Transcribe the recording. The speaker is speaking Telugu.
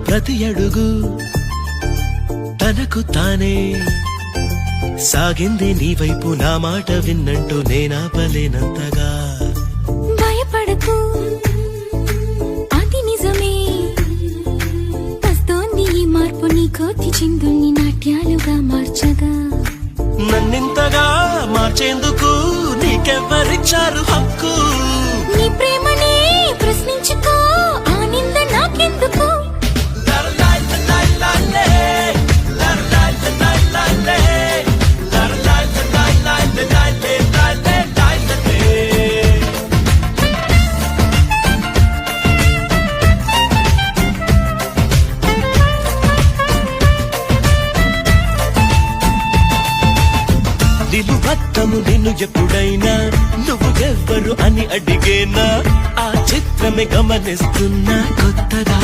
ప్రతి అడుగు తనకు తానే సాగింది నీ వైపు నా మాట విన్నంటూ నేనాపలేనంతగా భయపడకు అది నిజమే వస్తోంది ఈ మార్పు నీ కోతి చిందుల్ని నాట్యాలుగా మార్చగా నన్నింతగా మార్చేందుకు నీకెవ్వరిచ్చారు హక్కు నీ ప్రేమనే ప్రశ్నించుకో ఆ నింద నాకెందుకు నిలువత్తము నిన్ను ఎప్పుడైనా నువ్వు ఎవ్వరు అని అడిగేనా ఆ చిత్రమే గమనిస్తున్నా కొత్తగా